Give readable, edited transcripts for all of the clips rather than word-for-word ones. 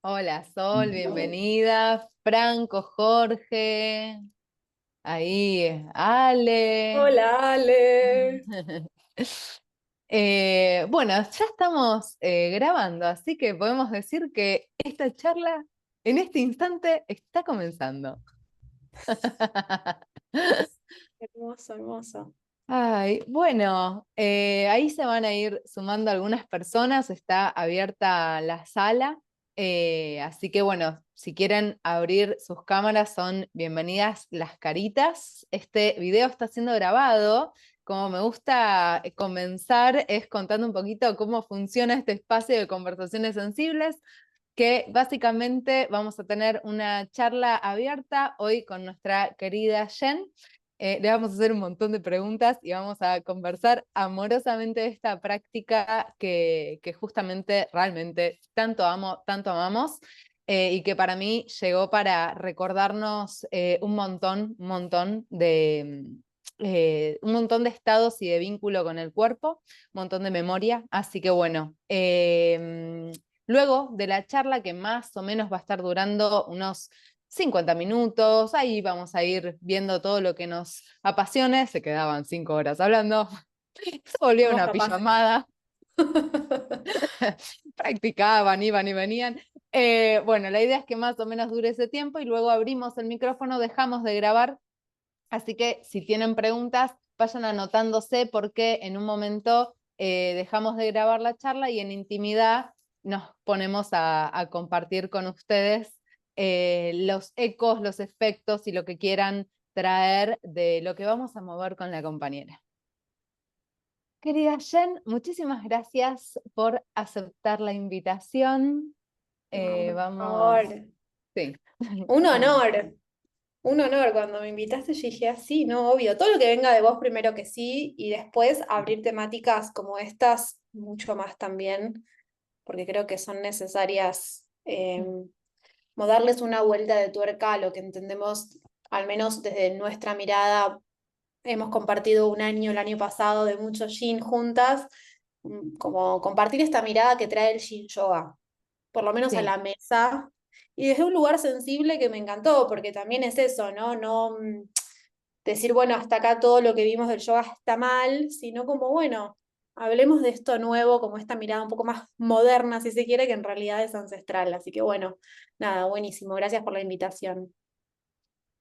Hola Sol, bienvenida. Franco, Jorge, ahí, Ale. Hola, Ale. Bueno, ya estamos grabando, así que podemos decir que esta charla en este instante está comenzando. Hermoso, hermoso. Ay, bueno, ahí se van a ir sumando algunas personas, está abierta la sala, así que bueno, si quieren abrir sus cámaras son bienvenidas las caritas. Este video está siendo grabado, como me gusta comenzar es contando un poquito cómo funciona este espacio de conversaciones sensibles, que básicamente vamos a tener una charla abierta hoy con nuestra querida Jen. Le vamos a hacer un montón de preguntas y vamos a conversar amorosamente de esta práctica que justamente realmente tanto amo, tanto amamos, y que para mí llegó para recordarnos un montón de estados y de vínculo con el cuerpo, un montón de memoria. Así que bueno, luego de la charla, que más o menos va a estar durando unos 50 minutos, ahí vamos a ir viendo todo lo que nos apasione. Se quedaban 5 horas hablando, se volvió Somos una capaces. pijamada, practicaban, iban y venían. Bueno, la idea es que más o menos dure ese tiempo y luego abrimos el micrófono, dejamos de grabar, así que si tienen preguntas, vayan anotándose porque en un momento dejamos de grabar la charla y en intimidad nos ponemos a compartir con ustedes los ecos, los efectos y lo que quieran traer de lo que vamos a mover con la compañera. Querida Jen, muchísimas gracias por aceptar la invitación. No, por Vamos, favor. sí. Un honor. Un honor. Cuando me invitaste, yo dije, sí, no, obvio. Todo lo que venga de vos primero que sí, y después abrir temáticas como estas, mucho más también, porque creo que son necesarias, como darles una vuelta de tuerca a lo que entendemos, al menos desde nuestra mirada. Hemos compartido un año, el año pasado, de mucho yin juntas, como compartir esta mirada que trae el yin yoga, por lo menos a Sí. la mesa, y desde un lugar sensible que me encantó, porque también es eso, ¿no? No decir, bueno, hasta acá todo lo que vimos del yoga está mal, sino como, bueno, hablemos de esto nuevo, como esta mirada un poco más moderna, si se quiere, que en realidad es ancestral. Así que bueno, nada, buenísimo. Gracias por la invitación.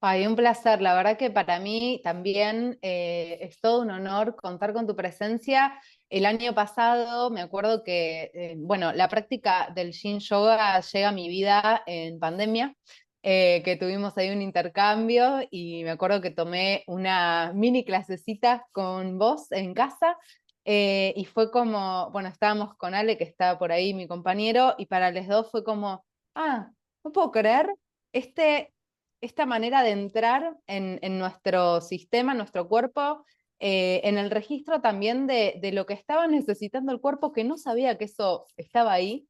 Ay, un placer. La verdad que para mí también es todo un honor contar con tu presencia. El año pasado me acuerdo que, bueno, la práctica del Yin Yoga llega a mi vida en pandemia, que tuvimos ahí un intercambio y me acuerdo que tomé una mini clasecita con vos en casa, y fue como, bueno, estábamos con Ale, que estaba por ahí, mi compañero, y para los dos fue como, ah, no puedo creer. Este, esta manera de entrar en nuestro sistema, en nuestro cuerpo, en el registro también de lo que estaba necesitando el cuerpo, que no sabía que eso estaba ahí.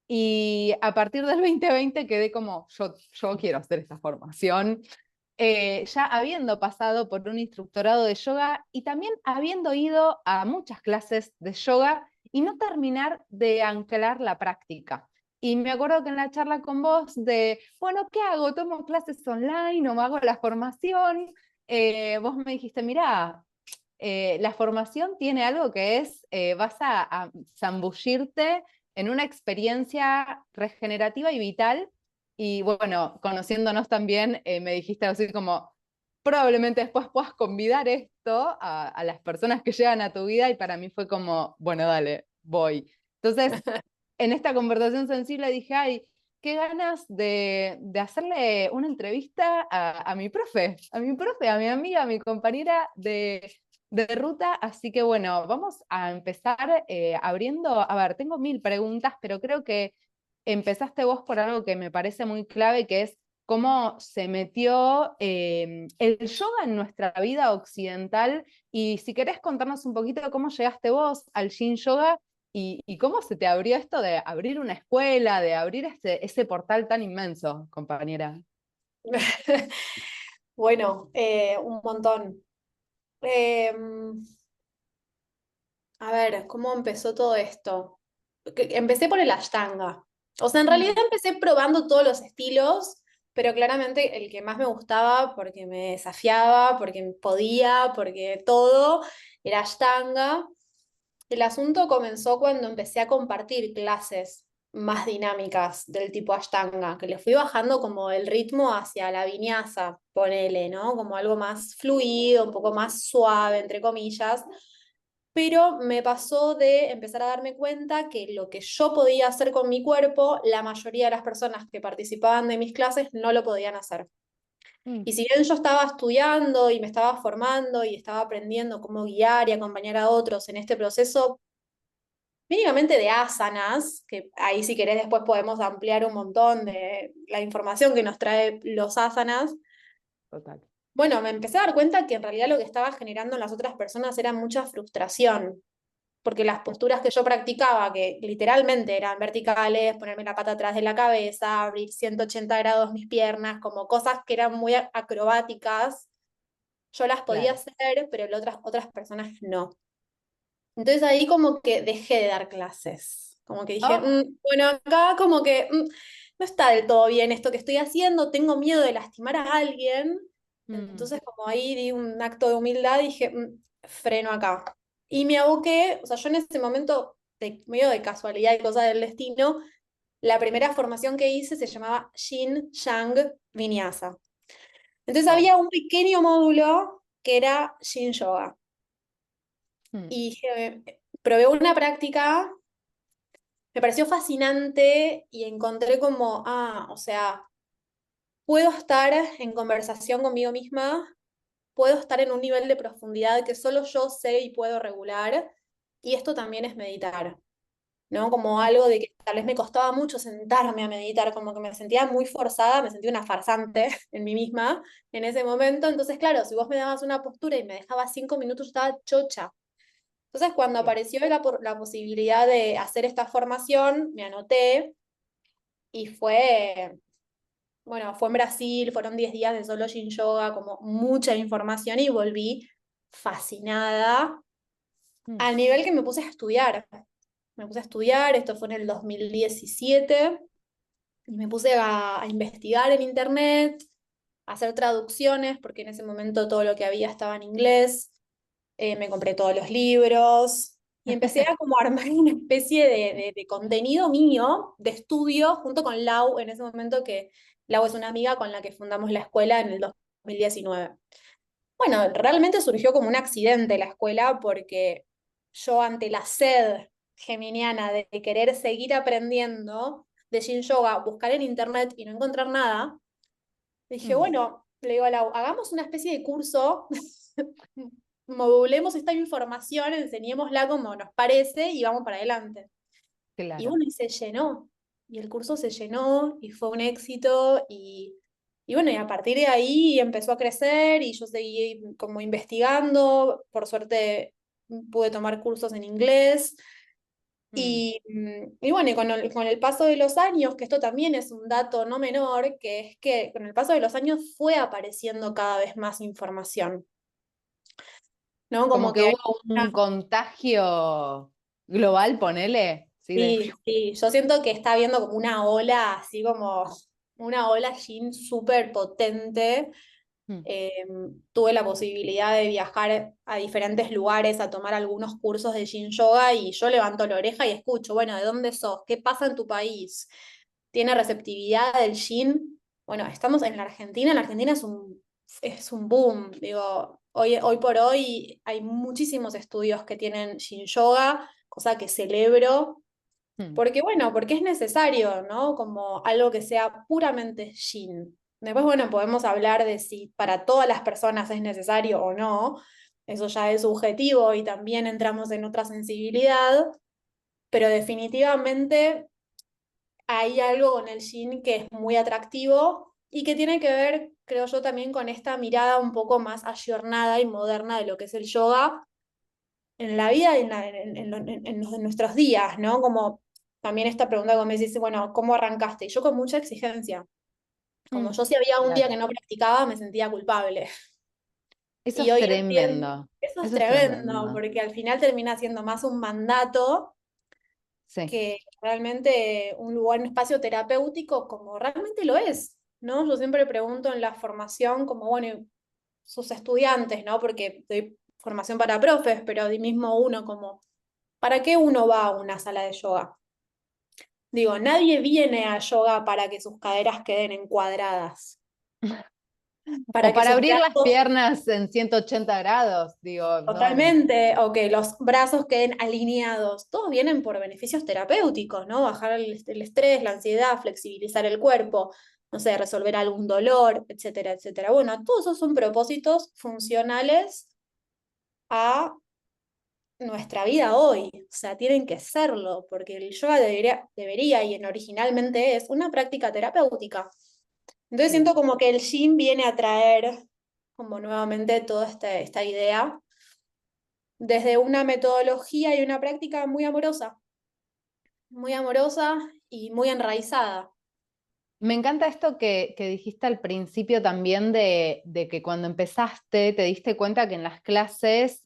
Y a partir del 2020 quedé como, yo quiero hacer esta formación, ya habiendo pasado por un instructorado de yoga y también habiendo ido a muchas clases de yoga y no terminar de anclar la práctica. Y me acuerdo que en la charla con vos de, bueno, ¿qué hago? ¿Tomo clases online o hago la formación? Vos me dijiste, mira, la formación tiene algo que es, vas a zambullirte en una experiencia regenerativa y vital. Y bueno, conociéndonos también, me dijiste así como, probablemente después puedas convidar esto a las personas que llegan a tu vida y para mí fue como, bueno, dale, voy. Entonces, en esta conversación sensible dije, ay, qué ganas de hacerle una entrevista a mi amiga, a mi compañera de ruta. Así que bueno, vamos a empezar abriendo, a ver, tengo mil preguntas, pero creo que empezaste vos por algo que me parece muy clave, que es cómo se metió el yoga en nuestra vida occidental. Y si querés contarnos un poquito de cómo llegaste vos al Yin Yoga y cómo se te abrió esto de abrir una escuela, de abrir ese portal tan inmenso, compañera. Bueno, un montón. A ver, ¿cómo empezó todo esto? Empecé por el Ashtanga. O sea, en realidad Mm. empecé probando todos los estilos, pero claramente el que más me gustaba, porque me desafiaba, porque podía, porque todo, era Ashtanga. El asunto comenzó cuando empecé a compartir clases más dinámicas del tipo Ashtanga, que le fui bajando como el ritmo hacia la viñasa, ponele, ¿no? Como algo más fluido, un poco más suave, entre comillas. Pero me pasó de empezar a darme cuenta que lo que yo podía hacer con mi cuerpo, la mayoría de las personas que participaban de mis clases no lo podían hacer. Mm. Y si bien yo estaba estudiando y me estaba formando y estaba aprendiendo cómo guiar y acompañar a otros en este proceso, mínimamente de asanas, que ahí si querés después podemos ampliar un montón de la información que nos trae los asanas, Total. bueno, me empecé a dar cuenta que en realidad lo que estaba generando en las otras personas era mucha frustración, porque las posturas que yo practicaba, que literalmente eran verticales, ponerme la pata atrás de la cabeza, abrir 180 grados mis piernas, como cosas que eran muy acrobáticas, yo las podía Claro. hacer, pero otras personas no. Entonces ahí como que dejé de dar clases, como que dije, Oh. bueno, acá como que no está del todo bien esto que estoy haciendo, tengo miedo de lastimar a alguien, Mm. entonces como ahí di un acto de humildad y dije, freno acá". Y me aboqué, o sea, yo en ese momento, medio de casualidad y cosa del destino, la primera formación que hice se llamaba Yin Yang Vinyasa. Entonces Oh. había un pequeño módulo que era Yin Yoga. Mm. Y dije, probé una práctica, me pareció fascinante y encontré como, o sea, puedo estar en conversación conmigo misma, puedo estar en un nivel de profundidad que solo yo sé y puedo regular, y esto también es meditar, ¿no? Como algo de que tal vez me costaba mucho sentarme a meditar, como que me sentía muy forzada, me sentía una farsante en mí misma en ese momento, entonces claro, si vos me dabas una postura y me dejabas 5 minutos, yo estaba chocha. Entonces, cuando Sí. apareció la posibilidad de hacer esta formación, me anoté y bueno, fue en Brasil, fueron 10 días de solo Yin Yoga, como mucha información y volví fascinada Mm. al nivel que me puse a estudiar. Me puse a estudiar, esto fue en el 2017, y me puse a investigar en internet, a hacer traducciones, porque en ese momento todo lo que había estaba en inglés. Me compré todos los libros y empecé a como armar una especie de contenido mío, de estudio, junto con Lau, en ese momento que Lau es una amiga con la que fundamos la escuela en el 2019. Bueno, realmente surgió como un accidente la escuela porque yo ante la sed geminiana de querer seguir aprendiendo de Yin Yoga, buscar en internet y no encontrar nada, dije, Mm. bueno, le digo a Lau, hagamos una especie de curso, modulemos esta información, enseñémosla como nos parece y vamos para adelante. Y Claro. bueno, y se llenó, y el curso se llenó y fue un éxito y bueno, y a partir de ahí empezó a crecer y yo seguí como investigando, por suerte pude tomar cursos en inglés. Mm. Y bueno, y con el paso de los años, que esto también es un dato no menor, que es que con el paso de los años fue apareciendo cada vez más información, ¿no? Como Como que que hay hubo un contagio global, ponele. Sí, de... sí, sí, yo siento que está habiendo como una ola, así como una ola Jin súper potente. Mm. Eh, Tuve la posibilidad de viajar a diferentes lugares a tomar algunos cursos de Yin Yoga y yo levanto la oreja y escucho, bueno, ¿de dónde sos? ¿Qué pasa en tu país? ¿Tiene receptividad del Yin? Bueno, estamos en la Argentina es un boom, digo, hoy por hoy hay muchísimos estudios que tienen Yin Yoga, cosa que celebro. Mm. Porque bueno, porque es necesario, ¿no? Como algo que sea puramente yin. Después, bueno, podemos hablar de si para todas las personas es necesario o no. Eso ya es subjetivo y también entramos en otra sensibilidad, pero definitivamente hay algo con el yin que es muy atractivo y que tiene que ver, creo yo, también con esta mirada un poco más ayornada y moderna de lo que es el yoga en la vida y en nuestros días, ¿no? Como también esta pregunta como me dice, bueno, ¿cómo arrancaste? Y yo con mucha exigencia. Como Mm. yo si había un día Claro. que no practicaba, me sentía culpable. Eso Y es hoy entiendo, tremendo. eso es Eso es tremendo, tremendo. porque al final termina siendo más un mandato Sí. que realmente un lugar, un espacio terapéutico como realmente lo es, ¿no? Yo siempre pregunto en la formación como, bueno, sus estudiantes, ¿no? Porque doy formación para profes, pero de mismo uno como, ¿para qué uno va a una sala de yoga? Digo, nadie viene a yoga para que sus caderas queden encuadradas, O para que para sus abrir las brazos piernas en 180 grados, digo, no. totalmente, o que los brazos queden alineados. Todos vienen por beneficios terapéuticos, ¿no? Bajar el estrés, la ansiedad, flexibilizar el cuerpo, no sé, resolver algún dolor, etcétera, etcétera. Bueno, todos esos son propósitos funcionales a nuestra vida hoy. O sea, tienen que serlo, porque el yoga debería y originalmente es una práctica terapéutica. Entonces Sí. siento como que el yin viene a traer como nuevamente toda esta idea desde una metodología y una práctica muy amorosa y muy enraizada. Me encanta esto que dijiste al principio también de que cuando empezaste te diste cuenta que en las clases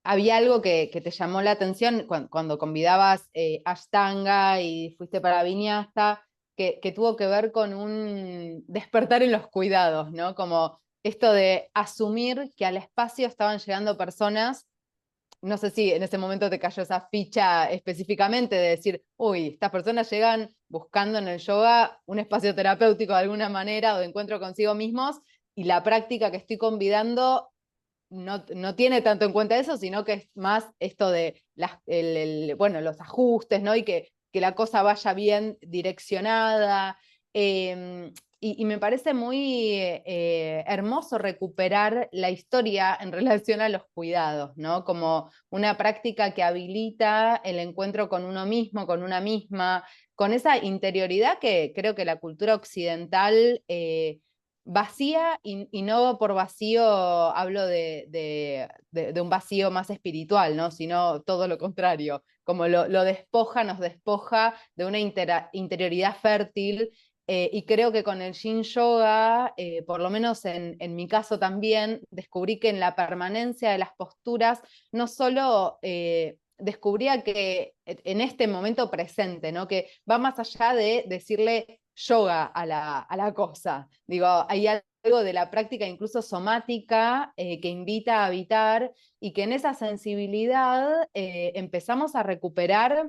había algo que te llamó la atención cuando convidabas Ashtanga y fuiste para Vinyasa, que tuvo que ver con un despertar en los cuidados, ¿no? Como esto de asumir que al espacio estaban llegando personas. No sé si en ese momento te cayó esa ficha específicamente de decir, uy, estas personas llegan buscando en el yoga un espacio terapéutico de alguna manera o de encuentro consigo mismos, y la práctica que estoy convidando no tiene tanto en cuenta eso, sino que es más esto de bueno, los ajustes, ¿no? Y que la cosa vaya bien direccionada. Y me parece muy hermoso recuperar la historia en relación a los cuidados, ¿no? Como una práctica que habilita el encuentro con uno mismo, con una misma, con esa interioridad que creo que la cultura occidental vacía, y no por vacío hablo de un vacío más espiritual, ¿no? Sino todo lo contrario, como lo despoja, nos despoja de una interioridad fértil. Y creo que con el Yin Yoga, por lo menos en mi caso también, descubrí que en la permanencia de las posturas, no solo descubría que en este momento presente, ¿no? Que va más allá de decirle yoga a la cosa. Digo, hay algo de la práctica incluso somática que invita a habitar, y que en esa sensibilidad empezamos a recuperar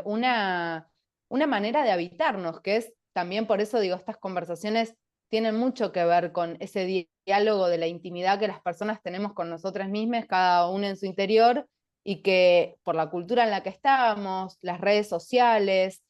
una manera de habitarnos, que es también por eso digo, estas conversaciones tienen mucho que ver con ese diálogo de la intimidad que las personas tenemos con nosotras mismas, cada una en su interior, y que por la cultura en la que estamos, las redes sociales,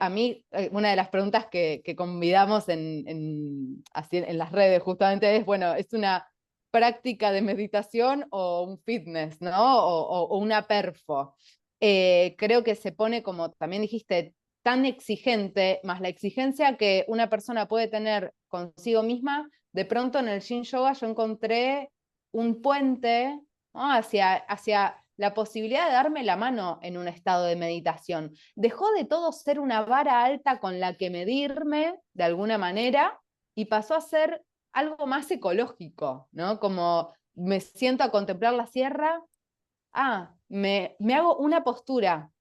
a mí, una de las preguntas que convidamos así, en las redes justamente es, bueno, ¿es una práctica de meditación o un fitness, ¿no? O una perfo? Creo que se pone, como también dijiste, tan exigente, más la exigencia que una persona puede tener consigo misma. De pronto en el Yin Yoga yo encontré un puente, ¿no? hacia la posibilidad de darme la mano en un estado de meditación. Dejó de todo ser una vara alta con la que medirme de alguna manera, y pasó a ser algo más ecológico, ¿no? Como me siento a contemplar la sierra, me hago una postura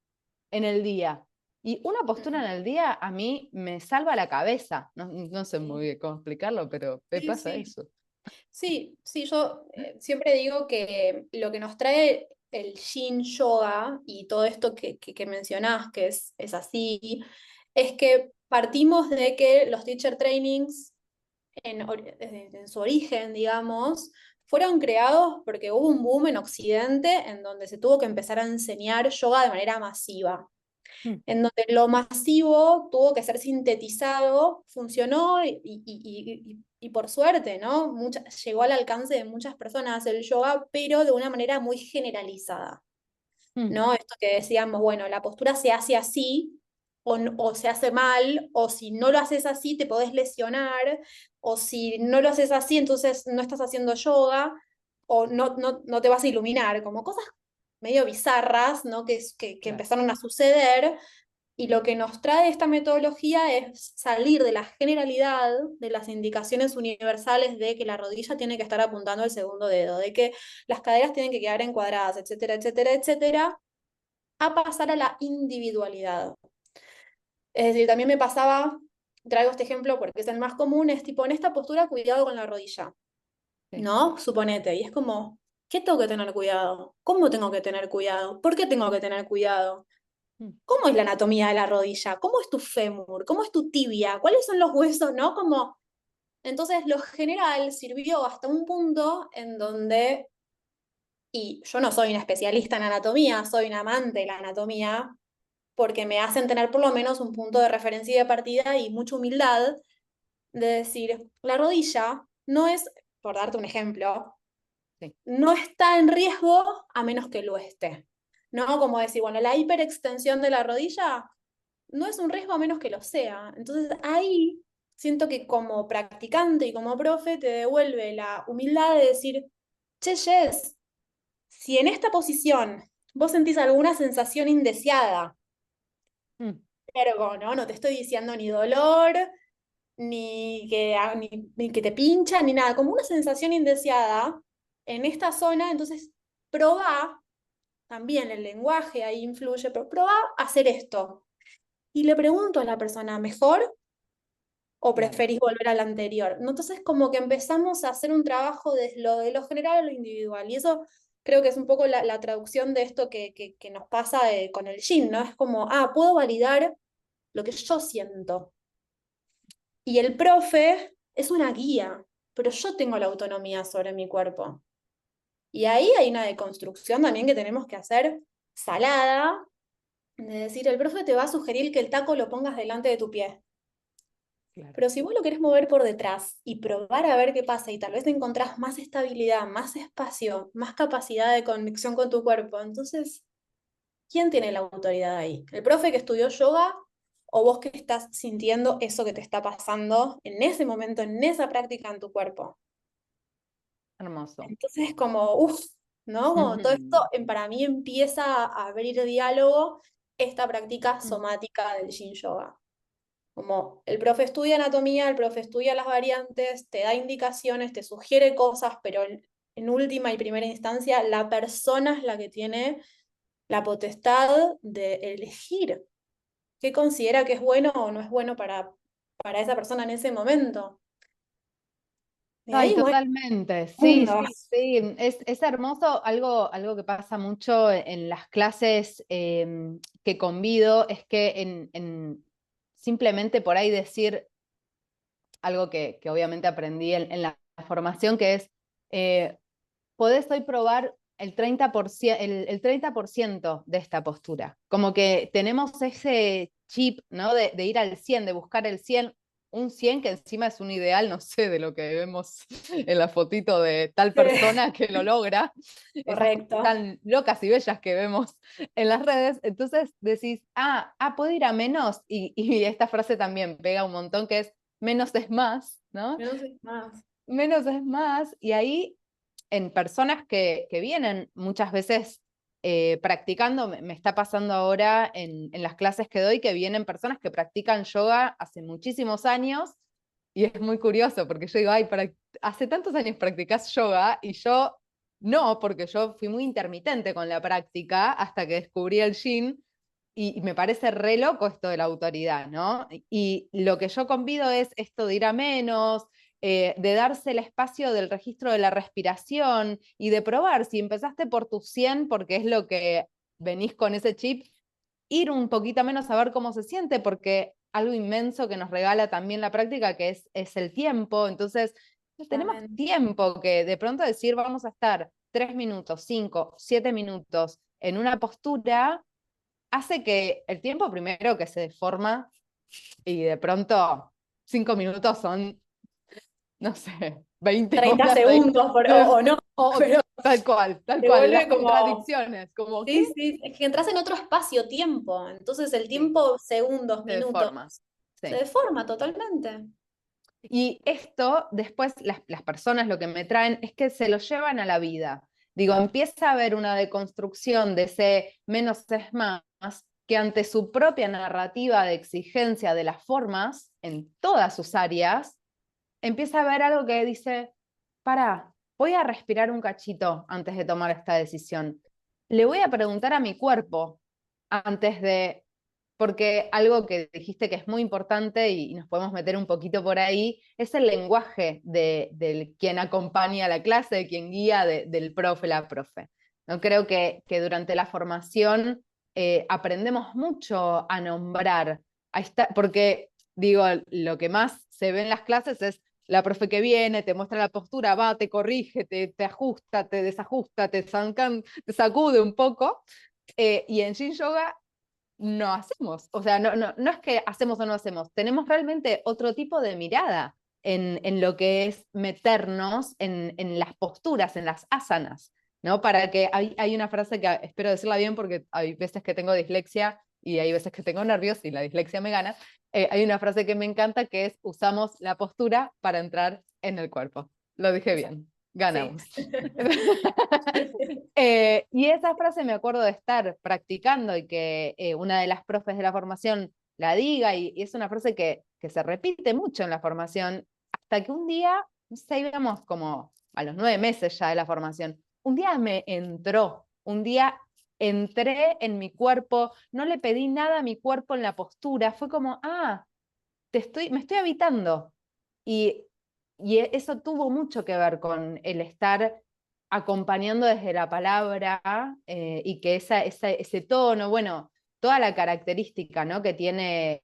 en el día. Y una postura en el día a mí me salva la cabeza. No sé muy Sí, bien cómo explicarlo, pero me sí, pasa sí. eso. Sí, sí, yo siempre digo que lo que nos trae el Yin Yoga y todo esto que mencionás, que es así, es que partimos de que los teacher trainings en su origen, digamos, fueron creados porque hubo un boom en Occidente en donde se tuvo que empezar a enseñar yoga de manera masiva, Mm, en donde lo masivo tuvo que ser sintetizado, funcionó y por suerte, ¿no? Llegó al alcance de muchas personas el yoga, pero de una manera muy generalizada, mm, ¿no? Esto que decíamos, bueno, la postura se hace así o se hace mal, o si no lo haces así te podés lesionar, o si no lo haces así entonces no estás haciendo yoga, o no te vas a iluminar, como cosas medio bizarras, ¿no? Que claro. empezaron a suceder y lo que nos trae esta metodología es salir de la generalidad, de las indicaciones universales de que la rodilla tiene que estar apuntando al segundo dedo, de que las caderas tienen que quedar encuadradas, etcétera, etcétera, etcétera, a pasar a la individualidad. Es decir, también me pasaba, traigo este ejemplo porque es el más común, es tipo, en esta postura, cuidado con la rodilla, Sí. ¿no? Suponete, y es como, ¿qué tengo que tener cuidado? ¿Cómo tengo que tener cuidado? ¿Por qué tengo que tener cuidado? Mm. ¿Cómo es la anatomía de la rodilla? ¿Cómo es tu fémur? ¿Cómo es tu tibia? ¿Cuáles son los huesos? ¿No? Como, entonces, lo general sirvió hasta un punto en donde, y yo no soy una especialista en anatomía, soy una amante de la anatomía, porque me hacen tener por lo menos un punto de referencia y de partida y mucha humildad de decir, la rodilla no es, por darte un ejemplo, Sí. no está en riesgo a menos que lo esté. ¿No? Como decir, bueno, la hiperextensión de la rodilla no es un riesgo a menos que lo sea. Entonces ahí siento que como practicante y como profe te devuelve la humildad de decir, che, Jess, si en esta posición vos sentís alguna sensación indeseada, Mm. ergo, ¿no? No te estoy diciendo ni dolor, ni que te pincha, ni nada, como una sensación indeseada en esta zona, entonces probá, también el lenguaje ahí influye, pero probá a hacer esto. Y le pregunto a la persona, ¿mejor o Claro. preferís volver al anterior? ¿No? Entonces como que empezamos a hacer un trabajo de lo general a lo individual, y eso creo que es un poco la traducción de esto que nos pasa con el yin, ¿no? Es como, puedo validar lo que yo siento. Y el profe es una guía, pero yo tengo la autonomía sobre mi cuerpo. Y ahí hay una deconstrucción también que tenemos que hacer salada, de decir, el profe te va a sugerir que el taco lo pongas delante de tu pie. Claro. Pero si vos lo querés mover por detrás y probar a ver qué pasa y tal vez encontrás más estabilidad, más espacio, más capacidad de conexión con tu cuerpo, entonces, ¿quién tiene la autoridad ahí? ¿El profe que estudió yoga o vos que estás sintiendo eso que te está pasando en ese momento, en esa práctica en tu cuerpo? Hermoso. Entonces, como, uff, ¿no? Como todo esto para mí empieza a abrir diálogo esta práctica Mm. somática del Yin Yoga. Como el profe estudia anatomía, el profe estudia las variantes, te da indicaciones, te sugiere cosas, pero en última y primera instancia, la persona es la que tiene la potestad de elegir qué considera que es bueno o no es bueno para esa persona en ese momento. De Ay, ahí, bueno, totalmente, sí, mundo. sí, sí. Es hermoso, algo que pasa mucho en las clases que convido, es que simplemente por ahí decir algo que obviamente aprendí en la formación, que es, eh, podés hoy probar el 30%, el 30% de esta postura. Como que tenemos ese chip, ¿no? De ir al 100, de buscar el 100, un 100 que encima es un ideal, no sé, de lo que vemos en la fotito de tal persona que lo logra, esas cosas Correcto. tan locas y bellas que vemos en las redes. Entonces decís, puedo ir a menos, y esta frase también pega un montón, que es menos es más, ¿no? No sé más. Menos es más, y ahí en personas que vienen muchas veces practicando, me está pasando ahora en las clases que doy, que vienen personas que practican yoga hace muchísimos años, y es muy curioso, porque yo digo, hace tantos años practicás yoga, y yo no, porque yo fui muy intermitente con la práctica hasta que descubrí el yin, y me parece re loco esto de la autoridad, ¿no? Y lo que yo convido es esto de ir a menos, de darse el espacio del registro de la respiración y de probar, si empezaste por tu 100, porque es lo que venís con ese chip, ir un poquito menos a ver cómo se siente, porque algo inmenso que nos regala también la práctica, que es el tiempo. Entonces, tenemos Totalmente. tiempo, que de pronto decir vamos a estar 3 minutos, 5, 7 minutos en una postura, hace que el tiempo primero que se deforma, y de pronto 5 minutos son, no sé, 20 30 horas ahí. segundos o no, O pero tal se cual, las vuelve como, contradicciones, como que sí, sí, es que entras en otro espacio-tiempo, entonces el sí, tiempo, segundos, se minutos, deforma. se Sí. deforma totalmente. Y esto, después las personas lo que me traen es que se lo llevan a la vida. Digo, empieza a haber una deconstrucción de ese menos es más, que ante su propia narrativa de exigencia de las formas, en todas sus áreas, empieza a ver algo que dice, pará, voy a respirar un cachito antes de tomar esta decisión. Le voy a preguntar a mi cuerpo, antes de, porque algo que dijiste que es muy importante y nos podemos meter un poquito por ahí, es el lenguaje de quien acompaña la clase, de quien guía, del profe, la profe. No creo que durante la formación aprendemos mucho a nombrar, porque digo, lo que más se ve en las clases es la profe que viene, te muestra la postura, va, te corrige, te ajusta, te desajusta, te sacude un poco. Y en Yin Yoga no hacemos. O sea, no es que hacemos o no hacemos, tenemos realmente otro tipo de mirada en lo que es meternos en las posturas, en las asanas, ¿no? Para que hay una frase que espero decirla bien porque hay veces que tengo dislexia y hay veces que tengo nervios y la dislexia me gana. Hay una frase que me encanta que es usamos la postura para entrar en el cuerpo. Lo dije Exacto. bien, Sí. ganamos. Y esa frase me acuerdo de estar practicando y que una de las profes de la formación la diga, y es una frase que se repite mucho en la formación, hasta que un día, no sé, íbamos como a los 9 meses ya de la formación, un día me entró, un día entré en mi cuerpo, no le pedí nada a mi cuerpo en la postura, fue como, me estoy habitando. Y, y eso tuvo mucho que ver con el estar acompañando desde la palabra y que ese tono, bueno, toda la característica, ¿no?, que tiene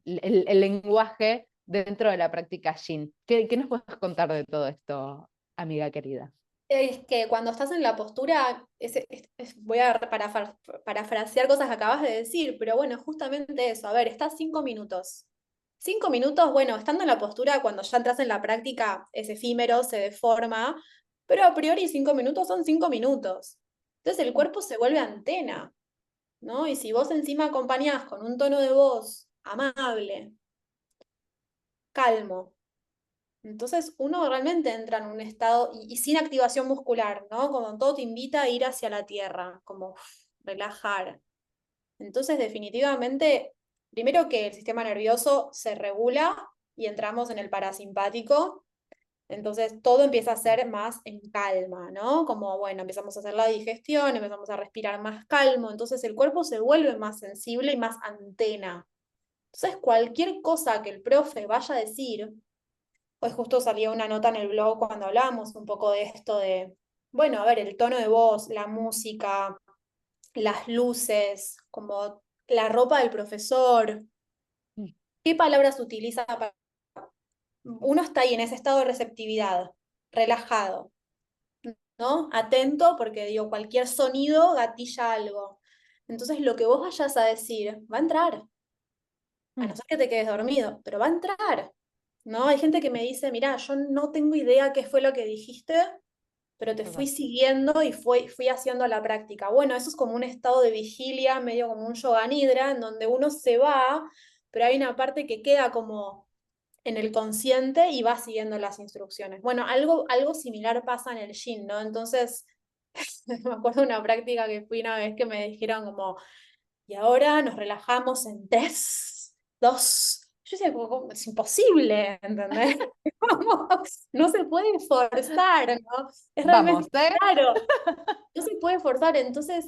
el lenguaje dentro de la práctica Yin. ¿Qué nos puedes contar de todo esto, amiga querida? Es que cuando estás en la postura, voy a parafrasear cosas que acabas de decir, pero bueno, justamente eso. A ver, estás 5 minutos. 5 minutos, bueno, estando en la postura, cuando ya entras en la práctica, es efímero, se deforma, pero a priori 5 minutos son 5 minutos. Entonces el cuerpo se vuelve antena, ¿no? Y si vos encima acompañás con un tono de voz amable, calmo, entonces uno realmente entra en un estado y sin activación muscular, ¿no? Como todo te invita a ir hacia la tierra, como relajar. Entonces definitivamente, primero que el sistema nervioso se regula y entramos en el parasimpático, entonces todo empieza a ser más en calma, ¿no? Como, bueno, empezamos a hacer la digestión, empezamos a respirar más calmo, entonces el cuerpo se vuelve más sensible y más antena. Entonces cualquier cosa que el profe vaya a decir, hoy justo salió una nota en el blog cuando hablábamos un poco de esto de, bueno, a ver, el tono de voz, la música, las luces, como la ropa del profesor, qué palabras utiliza para... Uno está ahí en ese estado de receptividad, relajado, ¿no? Atento porque digo, cualquier sonido gatilla algo. Entonces lo que vos vayas a decir va a entrar, a no ser que te quedes dormido, pero va a entrar. ¿No? Hay gente que me dice, mira, yo no tengo idea qué fue lo que dijiste, pero te fui Total. siguiendo y fui haciendo la práctica. Bueno, eso es como un estado de vigilia, medio como un yoga nidra, en donde uno se va, pero hay una parte que queda como en el consciente y va siguiendo las instrucciones. Bueno, algo similar pasa en el yin, ¿no? Entonces, me acuerdo de una práctica que fui una vez que me dijeron como, y ahora nos relajamos en 3, 2. Yo decía, es imposible, ¿entendés? Como, no se puede forzar, ¿no? Es Vamos, realmente ¿eh? claro, no se puede forzar. Entonces,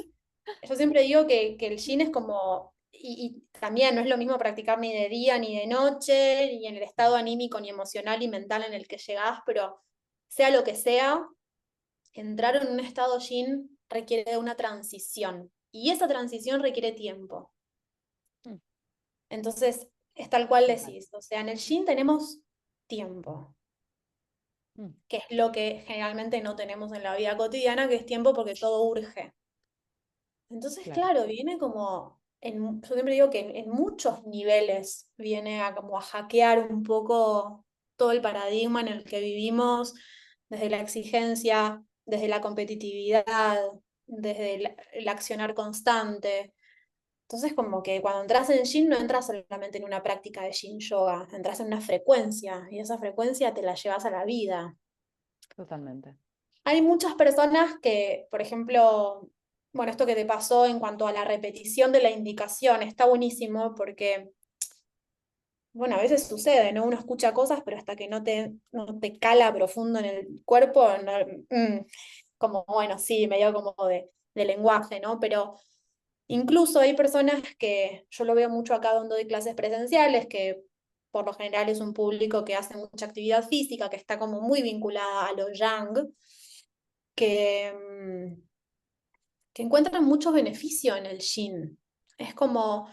yo siempre digo que el yin es como, y también no es lo mismo practicar ni de día ni de noche, ni en el estado anímico, ni emocional y mental en el que llegás, pero sea lo que sea, entrar en un estado yin requiere de una transición. Y esa transición requiere tiempo. Entonces, es tal cual Total. decís. O sea, en el yin tenemos tiempo, Mm, que es lo que generalmente no tenemos en la vida cotidiana, que es tiempo porque todo urge. Entonces, claro. claro, viene como, yo siempre digo que en muchos niveles viene a como a hackear un poco todo el paradigma en el que vivimos, desde la exigencia, desde la competitividad, desde el accionar constante. Entonces, como que cuando entras en Yin, no entras solamente en una práctica de Yin Yoga, entras en una frecuencia, y esa frecuencia te la llevas a la vida. Totalmente. Hay muchas personas que, por ejemplo, bueno, esto que te pasó en cuanto a la repetición de la indicación, está buenísimo porque, bueno, a veces sucede, ¿no? Uno escucha cosas, pero hasta que no te cala profundo en el cuerpo, como, bueno, sí, medio como de lenguaje, ¿no? Pero Incluso hay personas que, yo lo veo mucho acá donde doy clases presenciales, que por lo general es un público que hace mucha actividad física, que está como muy vinculada a lo yang, que, que encuentran mucho beneficio en el yin. Es como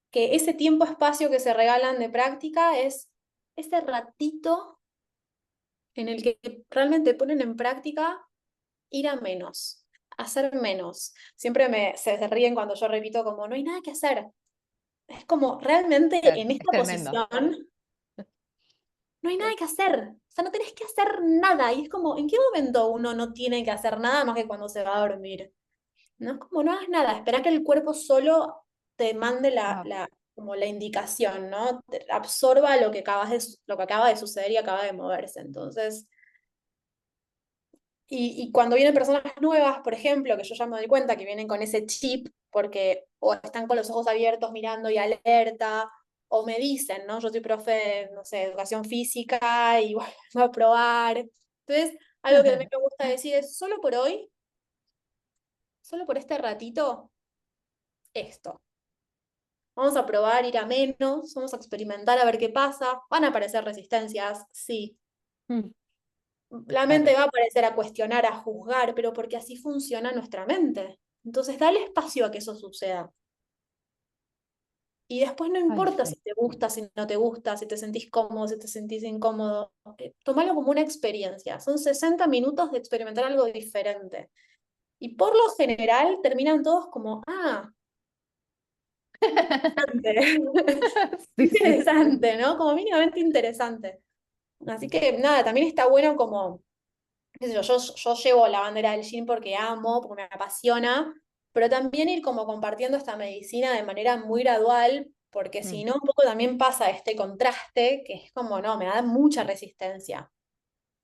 que ese tiempo-espacio que se regalan de práctica es ese ratito en el que realmente ponen en práctica ir a menos, hacer menos. Siempre se ríen cuando yo repito como no hay nada que hacer. Es como realmente en Es esta tremendo. posición no hay nada que hacer. O sea, no tenés que hacer nada. Y es como, ¿en qué momento uno no tiene que hacer nada más que cuando se va a dormir? No es como, no hagas nada, espera que el cuerpo solo te mande Ah, como la indicación, ¿no? Absorba lo que, lo que acaba de suceder y acaba de moverse. Entonces, y cuando vienen personas nuevas, por ejemplo, que yo ya me doy cuenta que vienen con ese chip, porque o están con los ojos abiertos mirando y alerta, o me dicen, ¿no? Yo soy profe de, no sé, educación física y bueno, voy a probar. Entonces, algo que también me gusta decir es, solo por hoy, solo por este ratito, esto. Vamos a probar ir a menos, vamos a experimentar a ver qué pasa. Van a aparecer resistencias, sí. mm, La mente claro, va a aparecer a cuestionar, a juzgar, pero porque así funciona nuestra mente. Entonces, dale espacio a que eso suceda. Y después no ay, importa si sí, te gusta, si no te gusta, si te sentís cómodo, si te sentís incómodo. Tómalo como una experiencia. Son 60 minutos de experimentar algo diferente. Y por lo general terminan todos como, ah, interesante, sí, sí. interesante, ¿no? Como mínimamente interesante. Así que nada, también está bueno como qué sé yo llevo la bandera del gym porque amo, porque me apasiona, pero también ir como compartiendo esta medicina de manera muy gradual, porque si Mm, no, un poco también pasa este contraste, que es como, no, me da mucha resistencia.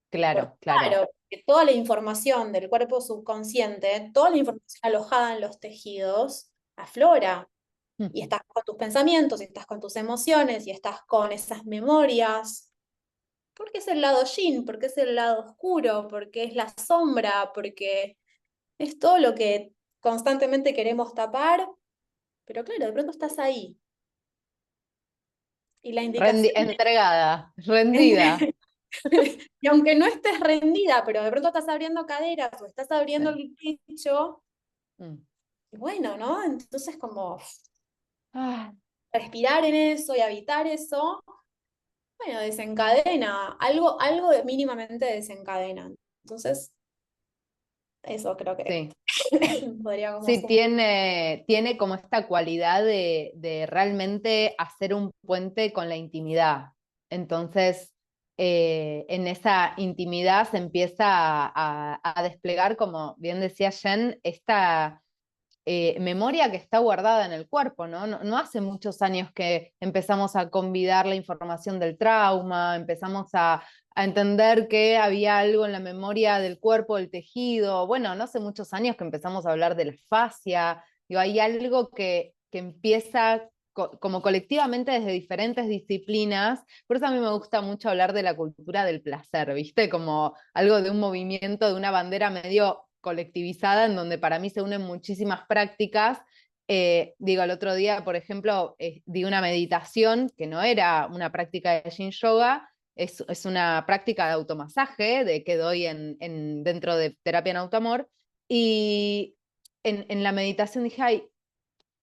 Porque claro, claro. claro, que toda la información del cuerpo subconsciente, toda la información alojada en los tejidos, aflora. Y Ujú. estás con tus pensamientos, y estás con tus emociones, y estás con esas memorias, porque es el lado yin, porque es el lado oscuro, porque es la sombra, porque es todo lo que constantemente queremos tapar, pero claro, de pronto estás ahí. Y la indicación Entregada, rendida. es, y aunque no estés rendida, pero de pronto estás abriendo caderas o estás abriendo Sí. el pecho, Mm. y bueno, ¿no? Entonces como Ah, respirar en eso y habitar eso, bueno, desencadena, algo mínimamente desencadena. Entonces, eso creo que sí. podría como Sí, sumar. tiene como esta cualidad de realmente hacer un puente con la intimidad. Entonces, en esa intimidad se empieza a desplegar, como bien decía Jen, esta memoria que está guardada en el cuerpo, ¿no? No hace muchos años que empezamos a convidar la información del trauma, empezamos a entender que había algo en la memoria del cuerpo, del tejido. Bueno, no hace muchos años que empezamos a hablar de la fascia. Digo, hay algo que empieza como colectivamente desde diferentes disciplinas. Por eso a mí me gusta mucho hablar de la cultura del placer, ¿viste? Como algo de un movimiento, de una bandera medio colectivizada, en donde para mí se unen muchísimas prácticas. Digo, el otro día, por ejemplo, di una meditación que no era una práctica de Yin Yoga, es una práctica de automasaje que doy dentro de terapia en autoamor. Y en la meditación dije, ay,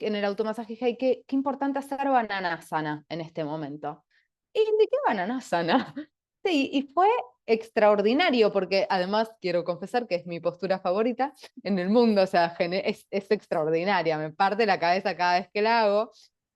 en el automasaje dije, ay, qué importante hacer bananasana en este momento. ¿Y de qué bananasana? Sí, y fue extraordinario, porque además quiero confesar que es mi postura favorita en el mundo, o sea, es extraordinaria, me parte la cabeza cada vez que la hago.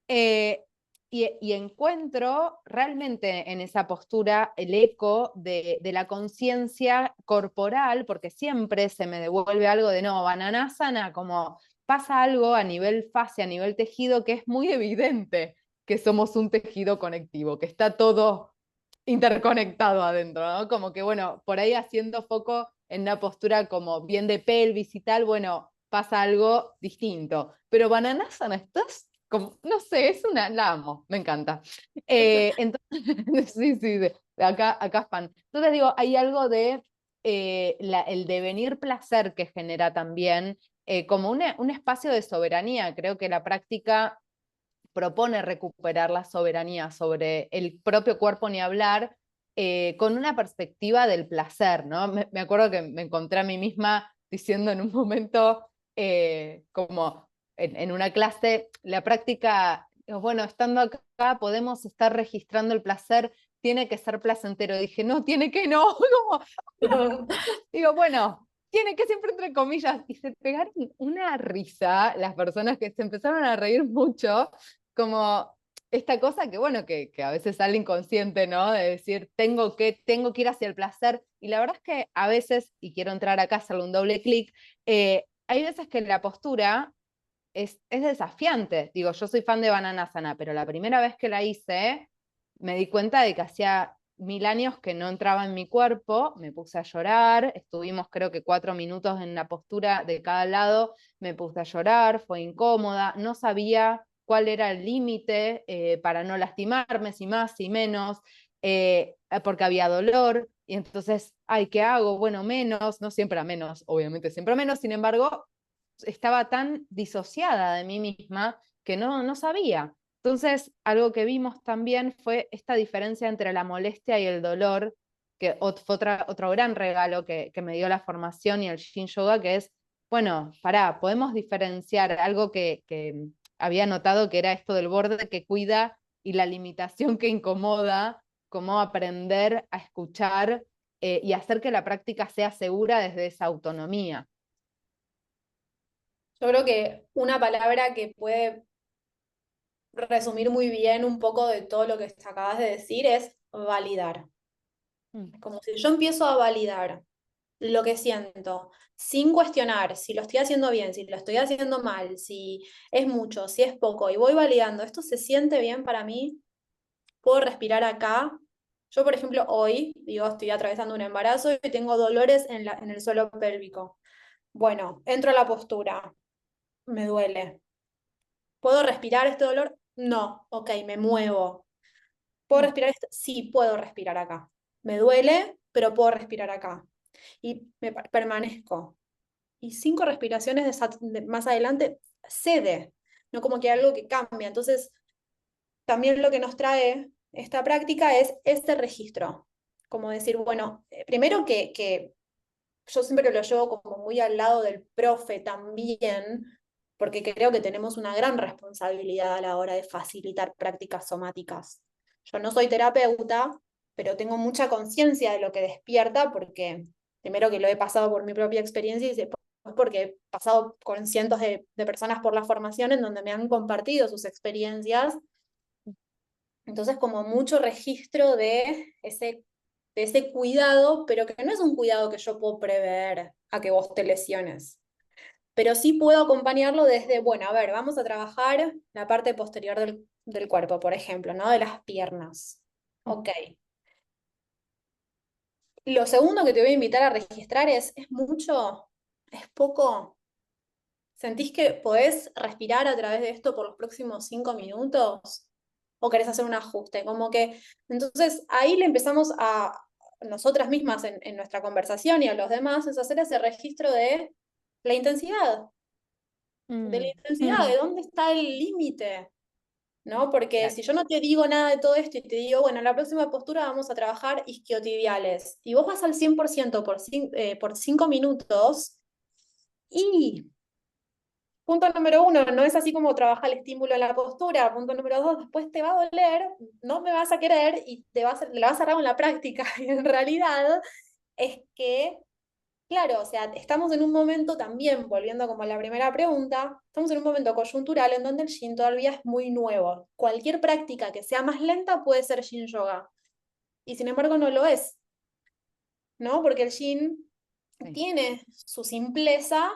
Eh, y encuentro realmente en esa postura el eco de la conciencia corporal, porque siempre se me devuelve algo de no, bananasana, como pasa algo a nivel fascia, a nivel tejido, que es muy evidente que somos un tejido conectivo, que está todo interconectado adentro, ¿no? Como que, bueno, por ahí haciendo foco en una postura como bien de pelvis y tal, bueno, pasa algo distinto. Pero Bananasana, estás como, no sé, la amo, me encanta. Entonces, sí, sí, acá fan. Entonces digo, hay algo de el devenir placer que genera también como un espacio de soberanía. Creo que la práctica propone recuperar la soberanía sobre el propio cuerpo, ni hablar, con una perspectiva del placer, ¿no? Me acuerdo que me encontré a mí misma diciendo en un momento, como en una clase, la práctica, bueno, estando acá podemos estar registrando el placer, tiene que ser placentero. Dije, no, tiene que no, como, digo, bueno, tiene que siempre entre comillas, y se pegaron una risa las personas que se empezaron a reír mucho, como esta cosa que, bueno, que a veces sale inconsciente, ¿no? De decir, tengo que ir hacia el placer, y la verdad es que a veces, y quiero entrar acá, hacerle un doble clic, hay veces que la postura es desafiante. Digo, yo soy fan de Bananasana, pero la primera vez que la hice, me di cuenta de que hacía 1000 años que no entraba en mi cuerpo, me puse a llorar, estuvimos creo que 4 minutos en la postura de cada lado, me puse a llorar, fue incómoda, no sabía cuál era el límite para no lastimarme, si más, si menos, porque había dolor, y entonces, ay, ¿qué hago? Bueno, menos, no siempre a menos, obviamente siempre a menos, sin embargo, estaba tan disociada de mí misma que no sabía. Entonces, algo que vimos también fue esta diferencia entre la molestia y el dolor, que fue otro gran regalo que me dio la formación y el Yin Yoga, que es, bueno, podemos diferenciar algo que había notado, que era esto del borde que cuida y la limitación que incomoda, cómo aprender a escuchar y hacer que la práctica sea segura desde esa autonomía. Yo creo que una palabra que puede resumir muy bien un poco de todo lo que acabas de decir es validar. Mm. Es como si yo empiezo a validar lo que siento, sin cuestionar si lo estoy haciendo bien, si lo estoy haciendo mal, si es mucho, si es poco, y voy validando, esto se siente bien para mí, puedo respirar acá. Yo, por ejemplo, hoy, digo, estoy atravesando un embarazo y tengo dolores en el suelo pélvico. Bueno, entro a la postura, me duele. ¿Puedo respirar este dolor? No, ok, me muevo. ¿Puedo Mm. respirar esto? Sí, puedo respirar acá. Me duele, pero puedo respirar acá. Y permanezco. Y 5 respiraciones más adelante cede, no como que algo que cambia. Entonces, también lo que nos trae esta práctica es este registro. Como decir, bueno, primero que yo siempre lo llevo como muy al lado del profe también, porque creo que tenemos una gran responsabilidad a la hora de facilitar prácticas somáticas. Yo no soy terapeuta, pero tengo mucha conciencia de lo que despierta, porque primero que lo he pasado por mi propia experiencia y después porque he pasado con cientos de personas por la formación en donde me han compartido sus experiencias. Entonces, como mucho registro de ese cuidado, pero que no es un cuidado que yo puedo prever a que vos te lesiones. Pero sí puedo acompañarlo desde, bueno, a ver, vamos a trabajar la parte posterior del cuerpo, por ejemplo, ¿no? De las piernas. Ok. Lo segundo que te voy a invitar a registrar ¿es mucho? ¿Es poco? ¿Sentís que podés respirar a través de esto por los próximos 5 minutos? ¿O querés hacer un ajuste? Como que, entonces ahí le empezamos a nosotras mismas en nuestra conversación y a los demás, es hacer ese registro la intensidad, de la Mm. intensidad, Mm. de dónde está el límite, ¿no? Porque Claro. si yo no te digo nada de todo esto y te digo, bueno, en la próxima postura vamos a trabajar isquiotibiales, y vos vas al 100% por 5 minutos, y punto número uno, no es así como trabaja el estímulo en la postura. Punto número dos, después te va a doler, no me vas a querer y le vas a dar en la práctica. Y en realidad es que, claro, o sea, estamos en un momento también, volviendo como a la primera pregunta, estamos en un momento coyuntural en donde el yin todavía es muy nuevo. Cualquier práctica que sea más lenta puede ser yin yoga. Y sin embargo no lo es, ¿no? Porque el yin Sí. tiene su simpleza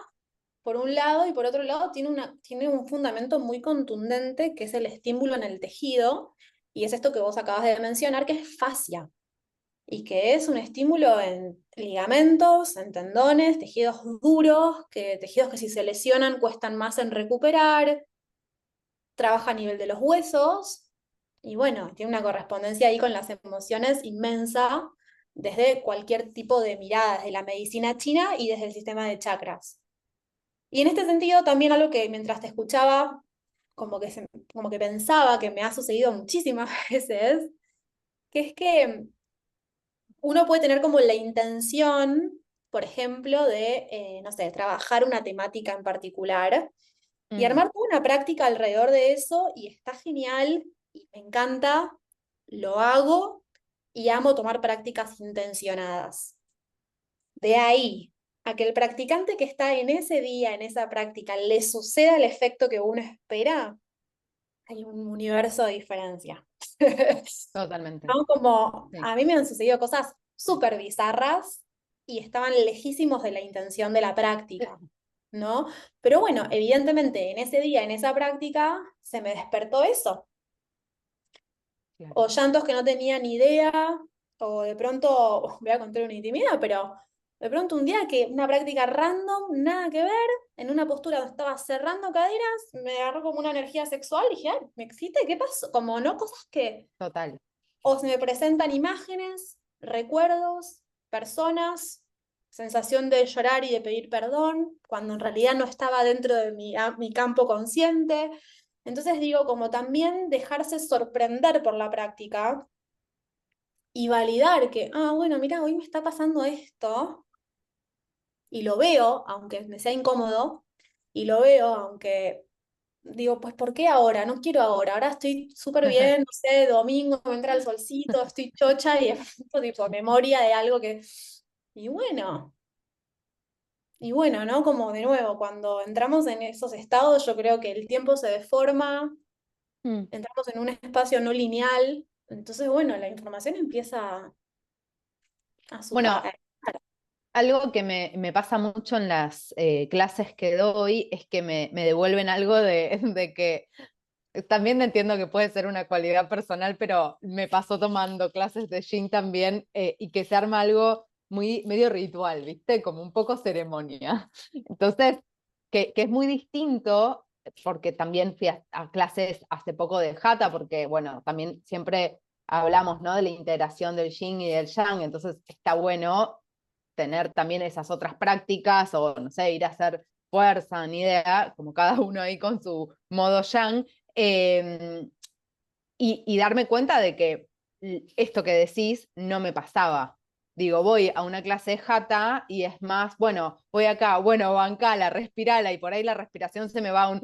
por un lado, y por otro lado tiene un fundamento muy contundente, que es el estímulo en el tejido, y es esto que vos acabas de mencionar, que es fascia, y que es un estímulo en ligamentos, en tendones, tejidos duros, tejidos que si se lesionan cuestan más en recuperar, trabaja a nivel de los huesos, y bueno, tiene una correspondencia ahí con las emociones inmensa, desde cualquier tipo de mirada, desde la medicina china y desde el sistema de chakras. Y en este sentido, también algo que mientras te escuchaba, como que pensaba que me ha sucedido muchísimas veces, que es que uno puede tener como la intención, por ejemplo, de, no sé, trabajar una temática en particular y Mm, armar toda una práctica alrededor de eso y está genial y me encanta, lo hago y amo tomar prácticas intencionadas. De ahí a que el practicante que está en ese día, en esa práctica, le suceda el efecto que uno espera, hay un universo de diferencia. totalmente. ¿No? Como Sí. a mí me han sucedido cosas súper bizarras y estaban lejísimos de la intención de la práctica, ¿no? Pero bueno, evidentemente en ese día, en esa práctica, se me despertó eso. Claro. O llantos que no tenía ni idea, o de pronto, voy a contar una intimidad, pero de pronto un día que una práctica random, nada que ver, en una postura donde estaba cerrando caderas, me agarró como una energía sexual y dije, ay, me excité, ¿qué pasó? Como no cosas que Total. o se me presentan imágenes, recuerdos, personas, sensación de llorar y de pedir perdón, cuando en realidad no estaba dentro de mi campo consciente. Entonces digo, como también dejarse sorprender por la práctica y validar que, ah, bueno, mira, hoy me está pasando esto y lo veo, aunque me sea incómodo, y lo veo, aunque digo, pues ¿por qué ahora? No quiero ahora, ahora estoy súper bien, no sé, domingo me entra el solcito, estoy chocha y es tipo memoria de algo que... Y bueno, y bueno, ¿no? Como de nuevo, cuando entramos en esos estados, yo creo que el tiempo se deforma, Mm. entramos en un espacio no lineal, entonces bueno, la información empieza a su... Bueno, algo que me pasa mucho en las clases que doy es que me devuelven algo de que también entiendo que puede ser una cualidad personal, pero me pasó tomando clases de Jing también y que se arma algo muy medio ritual, ¿viste? Como un poco ceremonia. Entonces, que es muy distinto, porque también fui a clases hace poco de Hatha, porque bueno, también siempre hablamos, ¿no? De la integración del Yin y del Yang, entonces está bueno tener también esas otras prácticas o, no sé, ir a hacer fuerza, ni idea, como cada uno ahí con su modo Yang, eh, y darme cuenta de que esto que decís no me pasaba. Digo, voy a una clase de Hatha y es más, bueno, voy acá, bueno, bancala, respirala, y por ahí la respiración se me va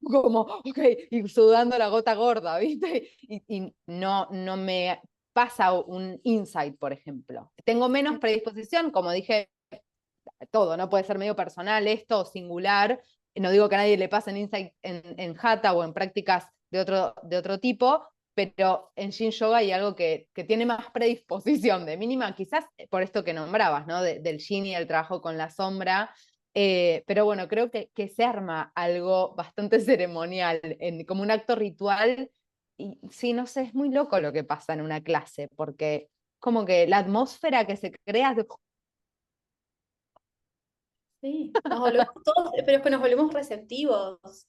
como, ok, y sudando la gota gorda, ¿viste? Y no me pasa un insight, por ejemplo. Tengo menos predisposición, como dije, todo, ¿no? Puede ser medio personal esto, o singular. No digo que a nadie le pase en insight en Hatha o en prácticas de otro tipo, pero en Yin Yoga hay algo que tiene más predisposición de mínima, quizás por esto que nombrabas, ¿no? Del Yin y el trabajo con la sombra. Pero bueno, creo que se arma algo bastante ceremonial, como un acto ritual. Y sí, no sé, es muy loco lo que pasa en una clase, porque como que la atmósfera que se crea es de... Sí, nos volvemos todos, pero es que nos volvemos receptivos.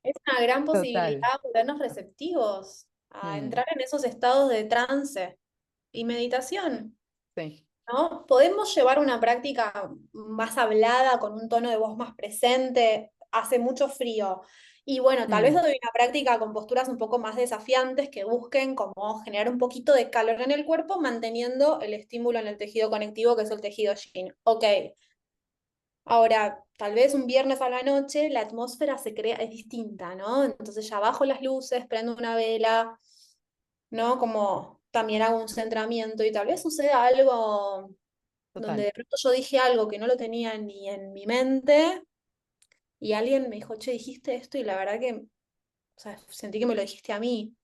Es una gran Total. posibilidad volvernos receptivos, a Mm, entrar en esos estados de trance y meditación, sí. ¿no? Podemos llevar una práctica más hablada, con un tono de voz más presente, hace mucho frío. Y bueno, tal vez Mm, doy una práctica con posturas un poco más desafiantes que busquen como generar un poquito de calor en el cuerpo, manteniendo el estímulo en el tejido conectivo, que es el tejido yin. Ok, ahora, tal vez un viernes a la noche la atmósfera se crea, es distinta, ¿no? Entonces ya bajo las luces, prendo una vela, ¿no? Como también hago un centramiento y tal vez suceda algo donde total, de pronto yo dije algo que no lo tenía ni en mi mente y alguien me dijo, che, dijiste esto y la verdad que, o sea, sentí que me lo dijiste a mí.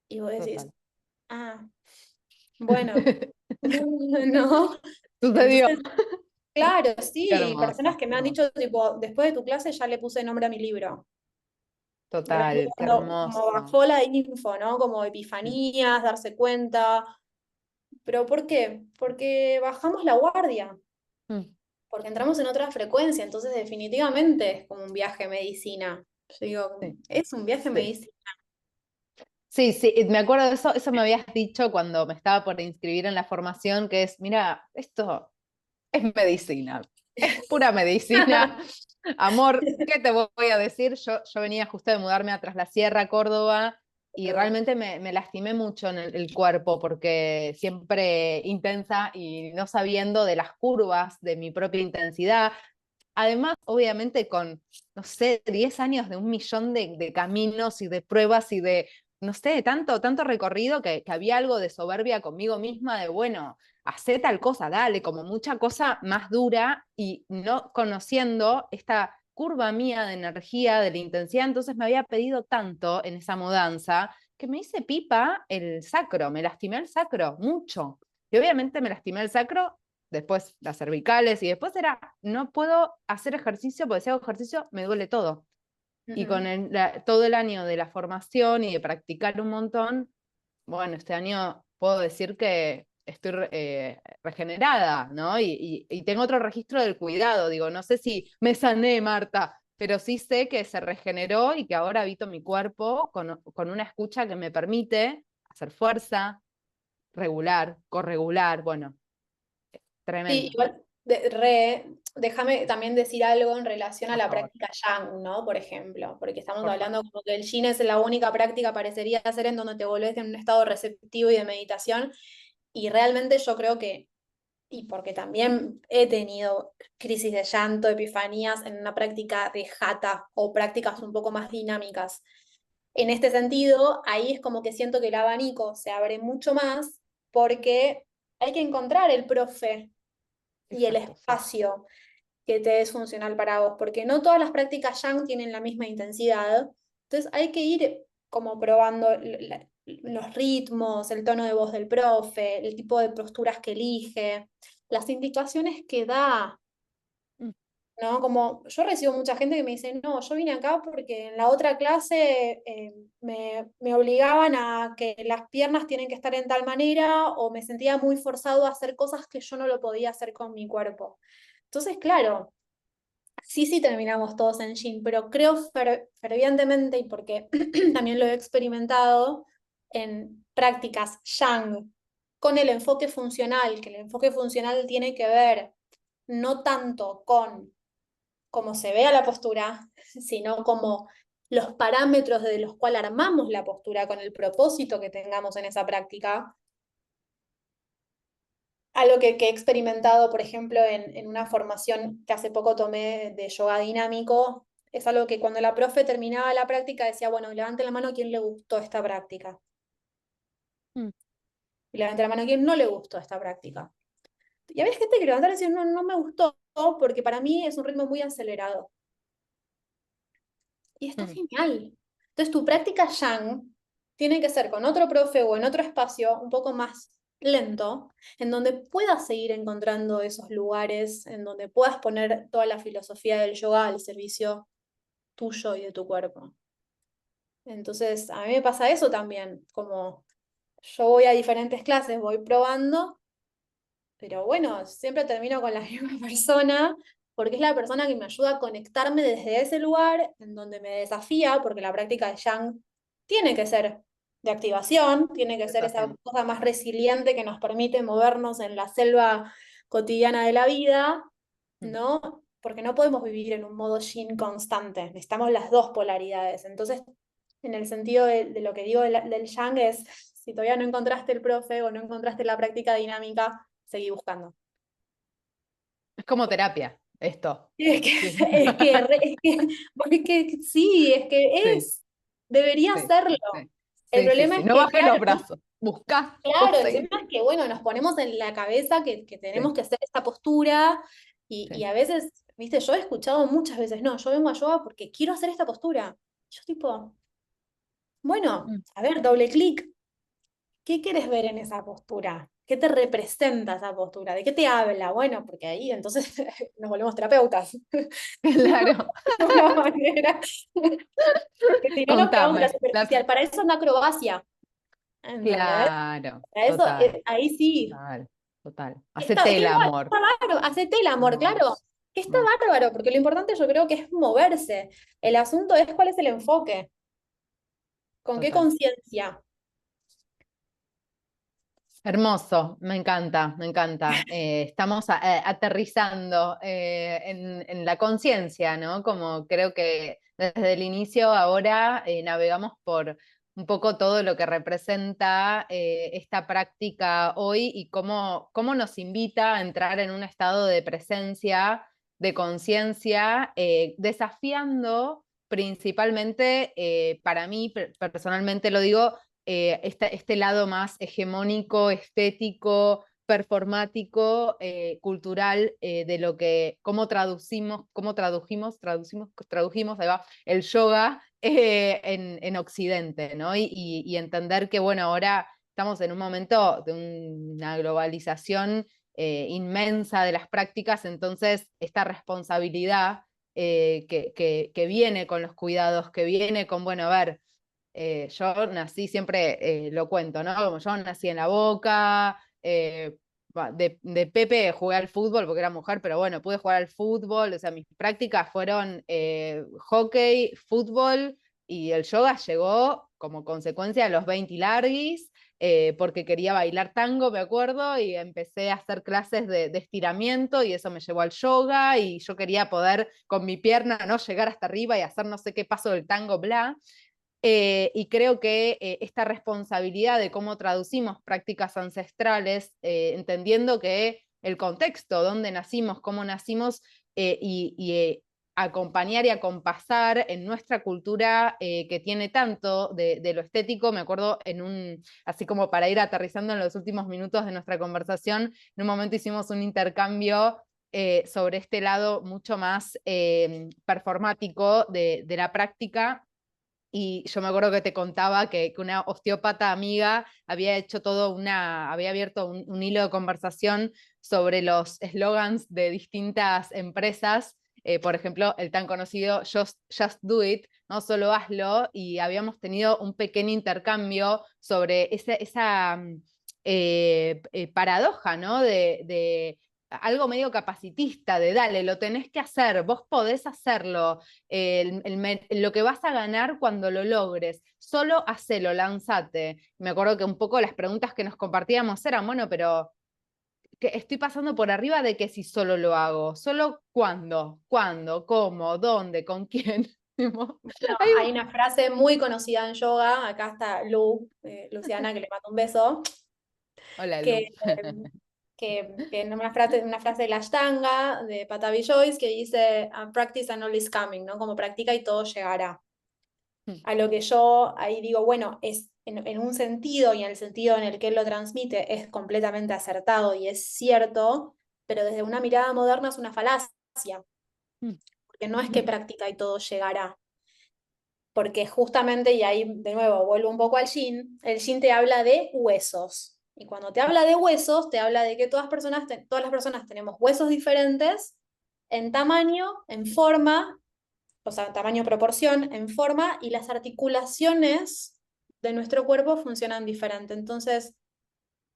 Y vos decís, total. ah, bueno, ¿no? Sucedió. Entonces, claro, Qué sí, personas hermoso, que qué me han hermoso. dicho, tipo, después de tu clase ya le puse nombre a mi libro. Por ejemplo, Total, qué cuando como hermoso. bajó la info, ¿no? Como Mm, epifanías, darse cuenta. ¿Pero por qué? Porque bajamos la guardia, mm, porque entramos en otra frecuencia, entonces definitivamente es como un viaje de medicina. Yo digo, sí, es un viaje de sí. medicina. Sí, sí, me acuerdo de eso, eso me habías dicho cuando me estaba por inscribir en la formación, que es, mira, esto es medicina, es pura medicina. Amor, ¿qué te voy a decir? Yo venía justo de mudarme a Tras la Sierra, Córdoba, y Perdón. realmente me lastimé mucho en el cuerpo porque siempre intensa y no sabiendo de las curvas de mi propia intensidad. Además, obviamente con, no sé, 10 años de un millón de caminos y de pruebas y de, no sé, tanto recorrido que había algo de soberbia conmigo misma de, bueno, hacé tal cosa, dale, como mucha cosa más dura y no conociendo esta curva mía de energía, de la intensidad, entonces me había pedido tanto en esa mudanza que me hice pipa el sacro, me lastimé el sacro mucho. Y obviamente me lastimé el sacro, después las cervicales y después era, no puedo hacer ejercicio porque si hago ejercicio me duele todo. Y con Ujú. todo el año de la formación y de practicar un montón, bueno, este año puedo decir que estoy regenerada, ¿no? Y tengo otro registro del cuidado, digo, no sé si me sané, Marta, pero sí sé que se regeneró y que ahora habito mi cuerpo con una escucha que me permite hacer fuerza, regular, corregular, bueno, Sí, tremendo, igual, déjame también decir algo en relación a por la favor. práctica Yang, ¿no? Por ejemplo, porque estamos Por favor. hablando como que el Yin es la única práctica, parecería ser en donde te volvés en un estado receptivo y de meditación, y realmente yo creo que, y porque también he tenido crisis de llanto, epifanías en una práctica de Hatha o prácticas un poco más dinámicas. En este sentido, ahí es como que siento que el abanico se abre mucho más porque hay que encontrar el profe y el Exacto, sí. espacio que te es funcional para vos, porque no todas las prácticas Yang tienen la misma intensidad, entonces hay que ir como probando los ritmos, el tono de voz del profe, el tipo de posturas que elige, las indicaciones que da, Mm, ¿no? Como yo recibo mucha gente que me dice, no, yo vine acá porque en la otra clase me obligaban a que las piernas tienen que estar en tal manera o me sentía muy forzado a hacer cosas que yo no lo podía hacer con mi cuerpo. Entonces, claro, sí terminamos todos en Yin, pero creo fervientemente, y porque también lo he experimentado en prácticas Yang, con el enfoque funcional, que el enfoque funcional tiene que ver no tanto con cómo se vea la postura, sino como los parámetros de los cuales armamos la postura con el propósito que tengamos en esa práctica. Algo que he experimentado, por ejemplo, en una formación que hace poco tomé de yoga dinámico, es algo que cuando la profe terminaba la práctica decía, bueno, levante la mano a quien le gustó esta práctica. mm, Y levante la mano a quien no le gustó esta práctica. Y había gente que levantaba y decía, no, no me gustó, porque para mí es un ritmo muy acelerado. Y está mm. genial. Entonces, tu práctica Yang tiene que ser con otro profe o en otro espacio un poco más lento, en donde puedas seguir encontrando esos lugares, en donde puedas poner toda la filosofía del yoga al servicio tuyo y de tu cuerpo. Entonces, a mí me pasa eso también, como yo voy a diferentes clases, voy probando, pero bueno, siempre termino con la misma persona, porque es la persona que me ayuda a conectarme desde ese lugar, en donde me desafía, porque la práctica de Yang tiene que ser de activación, tiene que ser esa Desafío. cosa más resiliente que nos permite movernos en la selva cotidiana de la vida, Mm. ¿no? Porque no podemos vivir en un modo Yin constante, necesitamos las dos polaridades. Entonces, en el sentido de lo que digo del Yang es, si todavía no encontraste el profe o no encontraste la práctica dinámica, seguí buscando. Es como terapia, esto. Es que, Sí, porque sí, es que sí, debería sí, serlo. sí. El Sí, sí, problema sí. es No que, bajes los claro, brazos. Buscá, claro, vos el seguís. tema es que, bueno, nos ponemos en la cabeza que tenemos Sí, que hacer esta postura y sí. a veces, viste, yo he escuchado muchas veces, no, yo vengo a yoga porque quiero hacer esta postura. Yo tipo, bueno, Mm. a ver, doble clic. ¿Qué quieres ver en esa postura? ¿Qué te representa esa postura? ¿De qué te habla? Bueno, porque ahí entonces nos volvemos terapeutas. Claro. De una manera. Porque si no nos quedamos en la Contame. superficial. Para eso es una acrobacia. ¿Entendés? Claro, Para eso, total, ahí sí. total, total. Está, Hacete el amor. está bárbaro, hacete el amor, claro. Vamos, Que está vamos. bárbaro, porque lo importante yo creo que es moverse. El asunto es cuál es el enfoque. ¿Con qué Total. conciencia? Hermoso, me encanta, me encanta. Estamos aterrizando en la conciencia, ¿no? Como creo que desde el inicio ahora navegamos por un poco todo lo que representa esta práctica hoy y cómo nos invita a entrar en un estado de presencia, de conciencia, desafiando principalmente, para mí personalmente lo digo, este lado más hegemónico, estético, performático, cultural, de lo que, tradujimos, ahí va, el yoga en Occidente, ¿no? Y entender que, bueno, ahora estamos en un momento de una globalización inmensa de las prácticas, entonces esta responsabilidad que viene con los cuidados, que viene con, bueno, a ver, yo nací, siempre lo cuento, ¿no? Como yo nací en La Boca, de Pepe jugué al fútbol porque era mujer, pero bueno, pude jugar al fútbol, o sea, mis prácticas fueron hockey, fútbol, y el yoga llegó como consecuencia de los 20 larguis, porque quería bailar tango, me acuerdo, y empecé a hacer clases de estiramiento, y eso me llevó al yoga, y yo quería poder con mi pierna, ¿no? Llegar hasta arriba y hacer no sé qué paso del tango, bla. Y creo que esta responsabilidad de cómo traducimos prácticas ancestrales, entendiendo que el contexto, dónde nacimos, cómo nacimos, acompañar y acompasar en nuestra cultura que tiene tanto de lo estético. Me acuerdo así como para ir aterrizando en los últimos minutos de nuestra conversación, en un momento hicimos un intercambio sobre este lado mucho más performático de la práctica, y yo me acuerdo que te contaba que una osteópata amiga había hecho había abierto un hilo de conversación sobre los eslogans de distintas empresas, por ejemplo, el tan conocido Just Do It, no solo hazlo, y habíamos tenido un pequeño intercambio sobre esa paradoja, ¿no? De algo medio capacitista, de dale, lo tenés que hacer, vos podés hacerlo, lo que vas a ganar cuando lo logres, solo hacelo, lanzate. Me acuerdo que un poco las preguntas que nos compartíamos eran, bueno, pero que estoy pasando por arriba de que si solo lo hago, solo cuándo, cómo, dónde, con quién. No, hay una frase muy conocida en yoga, acá está Luciana, que le mando un beso, Hola, Lu. que, que en una frase de la Ashtanga, de Patavi Joyce, que dice, practice and all is coming, ¿no? Como practica y todo llegará. A lo que yo ahí digo, bueno, es en un sentido y en el sentido en el que él lo transmite es completamente acertado y es cierto, pero desde una mirada moderna es una falacia, porque no es que practica y todo llegará, porque justamente, y ahí de nuevo vuelvo un poco al yin, el yin te habla de huesos. Y cuando te habla de huesos, te habla de que todas las personas tenemos huesos diferentes en tamaño, en forma, o sea, tamaño, proporción, en forma, y las articulaciones de nuestro cuerpo funcionan diferente. Entonces,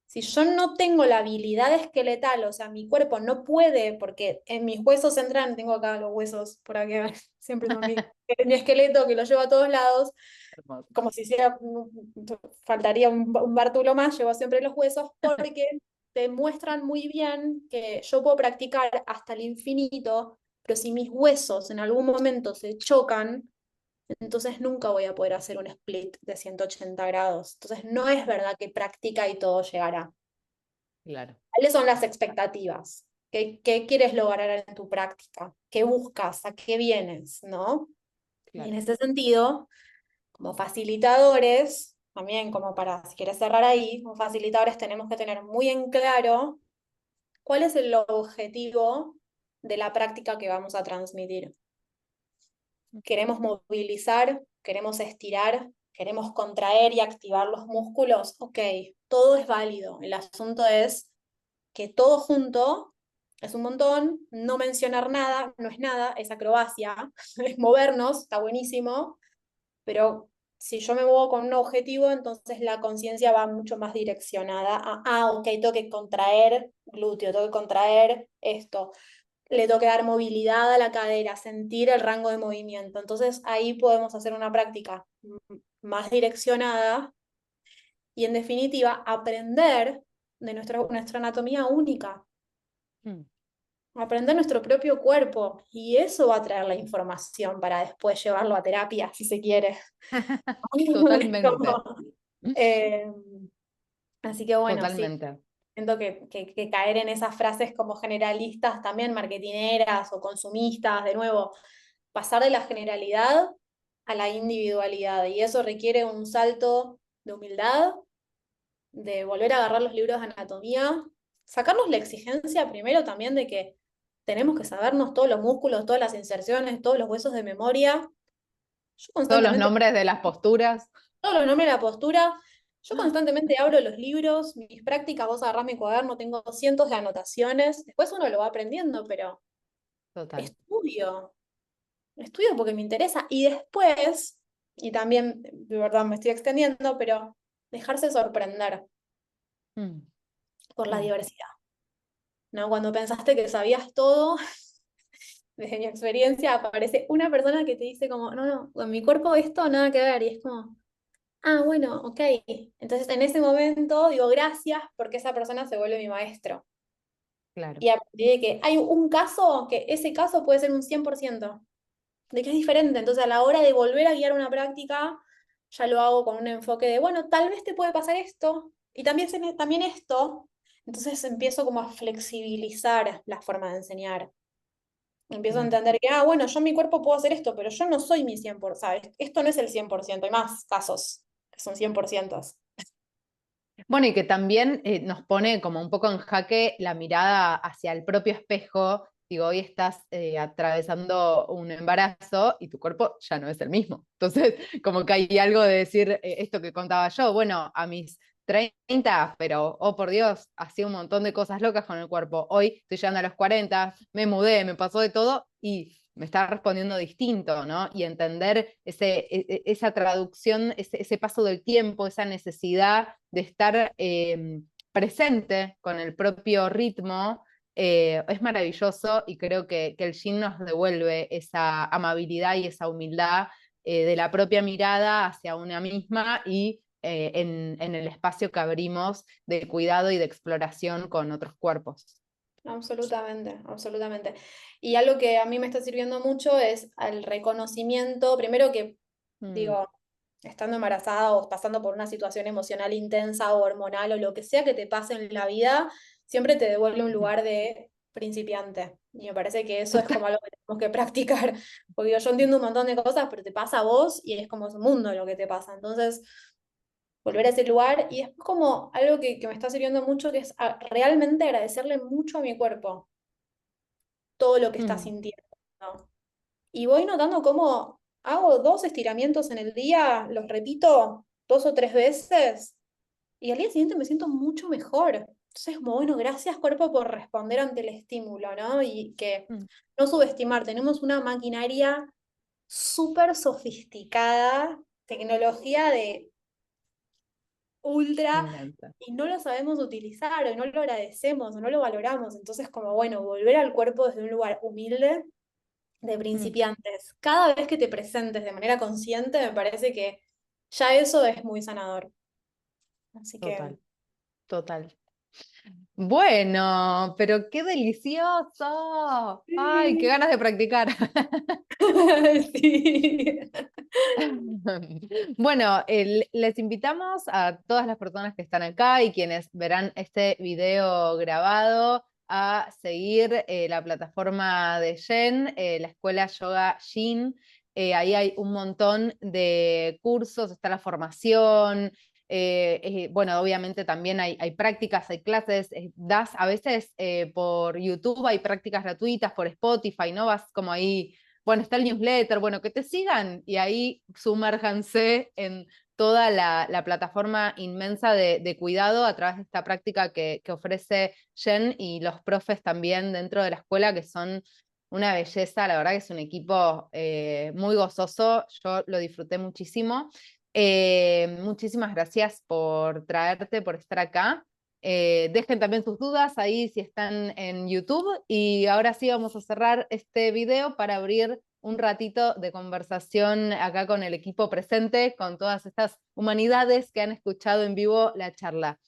si yo no tengo la habilidad esqueletal, o sea, mi cuerpo no puede, porque en mis huesos entran, tengo acá los huesos por aquí, siempre son mi esqueleto que lo llevo a todos lados, Hermoso. como si hiciera, faltaría un bártulo más, llevo siempre los huesos, porque te muestran muy bien que yo puedo practicar hasta el infinito, pero si mis huesos en algún momento se chocan, entonces nunca voy a poder hacer un split de 180 grados. Entonces no es verdad que practica y todo llegará. Claro, ¿Cuáles son las expectativas? ¿Qué quieres lograr en tu práctica? ¿Qué buscas? ¿A qué vienes? ¿No? Y en claro. ese sentido, como facilitadores, también como para, si quieres cerrar ahí, como facilitadores tenemos que tener muy en claro cuál es el objetivo de la práctica que vamos a transmitir. ¿Queremos movilizar? ¿Queremos estirar? ¿Queremos contraer y activar los músculos? Ok, todo es válido. El asunto es que todo junto es un montón, no mencionar nada, no es nada, es acrobacia, es movernos, está buenísimo, pero si yo me muevo con un objetivo, entonces la conciencia va mucho más direccionada a, ok, tengo que contraer glúteo, tengo que contraer esto, le tengo que dar movilidad a la cadera, sentir el rango de movimiento. Entonces ahí podemos hacer una práctica más direccionada y en definitiva aprender. de nuestra anatomía única, Mm. aprender nuestro propio cuerpo. Y eso va a traer la información para después llevarlo a terapia, si se quiere. Totalmente, Como, eh, así que bueno, sí. totalmente. Siento que caer en esas frases como generalistas también, marketineras o consumistas, de nuevo, pasar de la generalidad a la individualidad. Y eso requiere un salto de humildad, de volver a agarrar los libros de anatomía, sacarnos la exigencia primero también de que tenemos que sabernos todos los músculos, todas las inserciones, todos los huesos de memoria. Yo Todos los constantemente nombres de las posturas. todos los nombres de la postura. Yo constantemente abro los libros, mis prácticas, vos agarrás mi cuaderno, tengo cientos de anotaciones. Después uno lo va aprendiendo, pero Total. estudio, estudio porque me interesa. Y después, y también, de verdad me estoy extendiendo, pero dejarse sorprender Mm, por la mm. diversidad, ¿no? Cuando pensaste que sabías todo, desde mi experiencia, aparece una persona que te dice como, no, no, con mi cuerpo esto nada que ver, y es como... Ah, bueno, ok. Entonces en ese momento digo gracias porque esa persona se vuelve mi maestro. Claro. Y aprendí de que hay un caso, que ese caso puede ser un 100% de que es diferente. Entonces a la hora de volver a guiar una práctica, ya lo hago con un enfoque de, bueno, tal vez te puede pasar esto y también, también esto. Entonces empiezo como a flexibilizar la forma de enseñar. Empiezo a Claro. entender que, ah, bueno, yo en mi cuerpo puedo hacer esto, pero yo no soy mi 100%, ¿sabes? Esto no es el 100%, hay más casos que son 100%. Bueno, y que también nos pone como un poco en jaque la mirada hacia el propio espejo. Digo, hoy estás atravesando un embarazo y tu cuerpo ya no es el mismo. Entonces, como que hay algo de decir esto que contaba yo, bueno, a mis 30, pero, oh por Dios, hacía un montón de cosas locas con el cuerpo. Hoy estoy llegando a los 40, me mudé, me pasó de todo y me está respondiendo distinto, ¿no? Y entender esa traducción, ese paso del tiempo, esa necesidad de estar presente con el propio ritmo, es maravilloso y creo que el yin nos devuelve esa amabilidad y esa humildad de la propia mirada hacia una misma y en el espacio que abrimos de cuidado y de exploración con otros cuerpos. Absolutamente, absolutamente. Y algo que a mí me está sirviendo mucho es al reconocimiento, primero que, Mm, digo, estando embarazada o pasando por una situación emocional intensa o hormonal o lo que sea que te pase en la vida, siempre te devuelve un mm. lugar de principiante. Y me parece que eso es Total. como algo que tenemos que practicar, porque yo entiendo un montón de cosas, pero te pasa a vos y es como es un mundo lo que te pasa. Entonces volver a ese lugar y después como algo que me está sirviendo mucho, que es realmente agradecerle mucho a mi cuerpo todo lo que está Mm, sintiendo, ¿no? Y voy notando cómo hago 2 estiramientos en el día, los repito 2 o 3 veces y al día siguiente me siento mucho mejor. Entonces, como bueno, gracias cuerpo por responder ante el estímulo, ¿no? Y que mm. no subestimar, tenemos una maquinaria súper sofisticada, tecnología de Me ultra, encanta. y no lo sabemos utilizar, o no lo agradecemos, o no lo valoramos. Entonces, como bueno, volver al cuerpo desde un lugar humilde, de Mm, principiantes. Cada vez que te presentes de manera consciente, me parece que ya eso es muy sanador. Así que, total, total. Bueno, pero qué delicioso. Ay, qué sí. ganas de practicar. Sí. Bueno, les invitamos a todas las personas que están acá y quienes verán este video grabado a seguir la plataforma de Jen, la escuela Yoga Yin. Ahí hay un montón de cursos, está la formación. Bueno, obviamente también hay prácticas, hay clases, das a veces por YouTube, hay prácticas gratuitas por Spotify, ¿no? Vas como ahí, bueno, está el newsletter, bueno, que te sigan y ahí sumérjanse en toda la plataforma inmensa de cuidado a través de esta práctica que ofrece Jen y los profes también dentro de la escuela, que son una belleza, la verdad que es un equipo muy gozoso, yo lo disfruté muchísimo. Muchísimas gracias por traerte, por estar acá. Dejen también sus dudas ahí si están en YouTube. Y ahora sí vamos a cerrar este video para abrir un ratito de conversación acá con el equipo presente, con todas estas humanidades que han escuchado en vivo la charla.